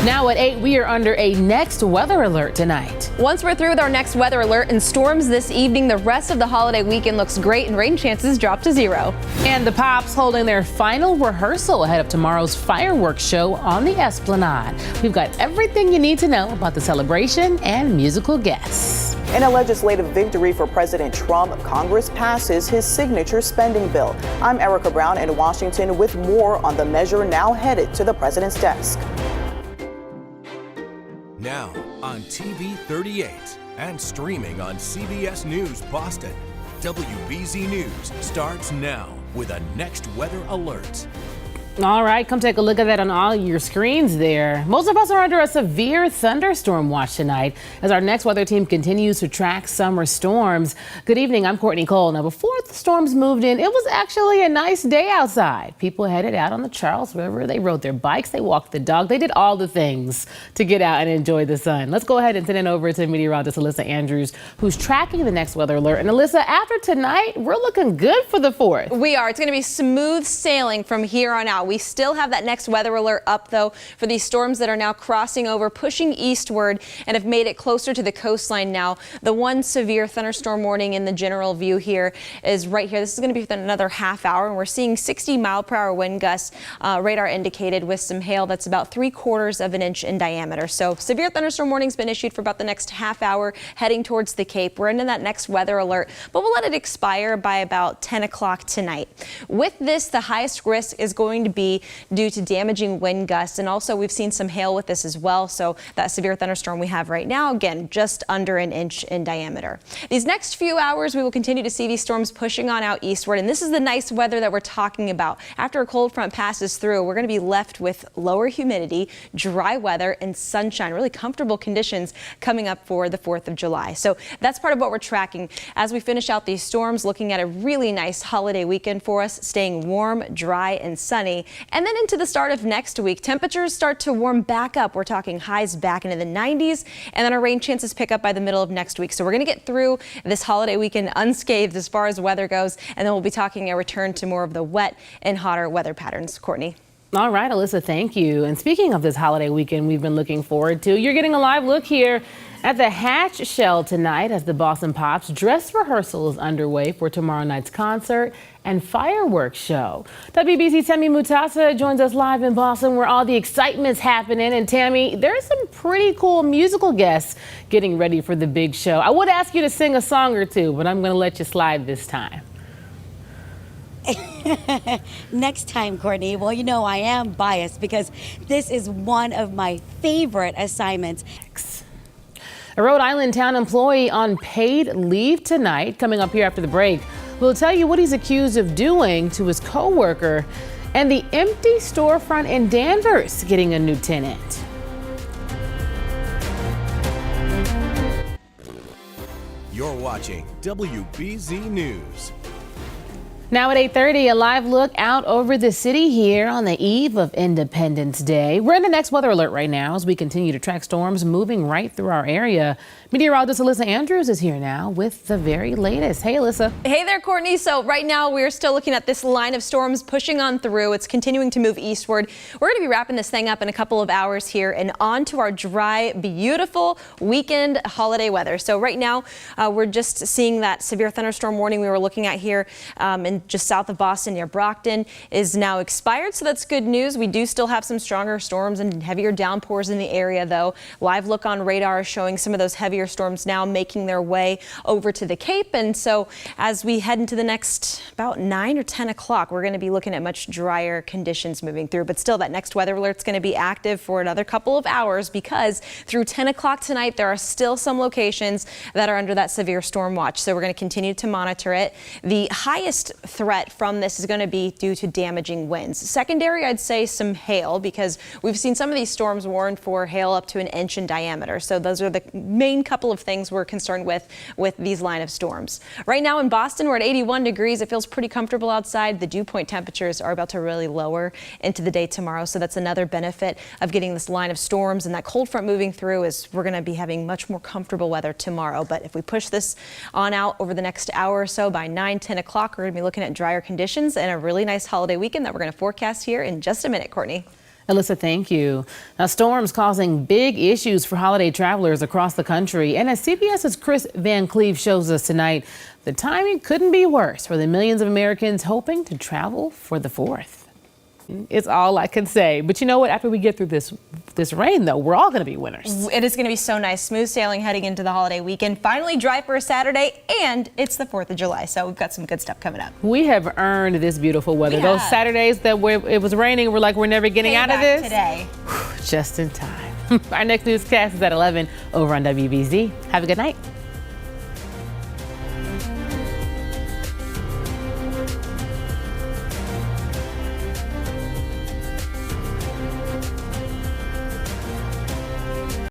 Now at 8, we are under a next weather alert tonight. Once we're through with our next weather alert and storms this evening, the rest of the holiday weekend looks great and rain chances drop to 0. And the Pops holding their final rehearsal ahead of tomorrow's fireworks show on the Esplanade. We've got everything you need to know about the celebration and musical guests. In a legislative victory for President Trump, Congress passes his signature spending bill. I'm Erica Brown in Washington with more on the measure now headed to the president's desk. Now on TV38 and streaming on CBS News Boston. WBZ News starts now with a next weather alert. All right, come take a look at that on all your screens there. Most of us are under a severe thunderstorm watch tonight as our next weather team continues to track summer storms. Good evening, I'm Courtney Cole. Now, before the storms moved in, it was actually a nice day outside. People headed out on the Charles River. They rode their bikes, they walked the dog. They did all the things to get out and enjoy the sun. Let's go ahead and send it over to meteorologist Alyssa Andrews, who's tracking the next weather alert. And Alyssa, after tonight, we're looking good for the 4th. We are. It's going to be smooth sailing from here on out. We still have that next weather alert up, though, for these storms that are now crossing over, pushing eastward, and have made it closer to the coastline now. The one severe thunderstorm warning in the general view here is right here. This is going to be within another half hour, and we're seeing 60-mile-per-hour wind gusts, radar indicated, with some hail that's about 3/4 of an inch in diameter. So severe thunderstorm warning's been issued for about the next half hour, heading towards the Cape. We're into that next weather alert, but we'll let it expire by about 10 o'clock tonight. With this, the highest risk is going to be due to damaging wind gusts, and also we've seen some hail with this as well. So that severe thunderstorm we have right now, again, just under an inch in diameter. These next few hours, we will continue to see these storms pushing on out eastward, and this is the nice weather that we're talking about. After a cold front passes through, we're going to be left with lower humidity, dry weather, and sunshine. Really comfortable conditions coming up for the 4th of July. So that's part of what we're tracking as we finish out these storms, looking at a really nice holiday weekend for us, staying warm, dry, and sunny. And then into the start of next week, temperatures start to warm back up. We're talking highs back into the 90s, and then our rain chances pick up by the middle of next week. So we're going to get through this holiday weekend unscathed as far as weather goes, and then we'll be talking a return to more of the wet and hotter weather patterns. Courtney. All right, Alyssa, thank you. And speaking of this holiday weekend we've been looking forward to, you're getting a live look here at the Hatch Shell tonight as the Boston Pops dress rehearsal is underway for tomorrow night's concert and fireworks show. WBZ Tammy Mutasa joins us live in Boston where all the excitement's happening. And Tammy, there's some pretty cool musical guests getting ready for the big show. I would ask you to sing a song or two, but I'm going to let you slide this time. Next time, Courtney. Well, you know, I am biased because this is one of my favorite assignments. A Rhode Island town employee on paid leave tonight. Coming up here after the break, we'll tell you what he's accused of doing to his co-worker, and the empty storefront in Danvers getting a new tenant. You're watching WBZ News. Now at 8:30, a live look out over the city here on the eve of Independence Day. We're in the next weather alert right now as we continue to track storms moving right through our area. Meteorologist Alyssa Andrews is here now with the very latest. Hey, Alyssa. Hey there, Courtney. So right now we're still looking at this line of storms pushing on through. It's continuing to move eastward. We're going to be wrapping this thing up in a couple of hours here and on to our dry, beautiful weekend holiday weather. So right now we're just seeing that severe thunderstorm warning we were looking at here in just south of Boston near Brockton is now expired. So that's good news. We do still have some stronger storms and heavier downpours in the area, though. Live look on radar is showing some of those heavier storms now making their way over to the Cape. And so as we head into the next about 9 or 10 o'clock, we're going to be looking at much drier conditions moving through. But still, that next weather alert is going to be active for another couple of hours because through 10 o'clock tonight, there are still some locations that are under that severe storm watch. So we're going to continue to monitor it. The highest threat from this is going to be due to damaging winds. Secondary, I'd say some hail because we've seen some of these storms warned for hail up to an inch in diameter. So those are the main couple of things we're concerned with these line of storms. Right now in Boston, we're at 81 degrees. It feels pretty comfortable outside. The dew point temperatures are about to really lower into the day tomorrow. So that's another benefit of getting this line of storms and that cold front moving through is we're going to be having much more comfortable weather tomorrow. But if we push this on out over the next hour or so, by 9, 10 o'clock, we're going to be looking at drier conditions and a really nice holiday weekend that we're going to forecast here in just a minute, Courtney. Alyssa, thank you. Now, storms causing big issues for holiday travelers across the country. And as CBS's Chris Van Cleve shows us tonight, the timing couldn't be worse for the millions of Americans hoping to travel for the 4th. It's all I can say. But you know what? After we get through this rain, though, we're all going to be winners. It is going to be so nice. Smooth sailing heading into the holiday weekend. Finally dry for a Saturday, and it's the 4th of July. So we've got some good stuff coming up. We have earned this beautiful weather. Those Saturdays that it was raining, we're like, we're never getting out of this. Today. Just in time. Our next newscast is at 11 over on WBZ. Have a good night.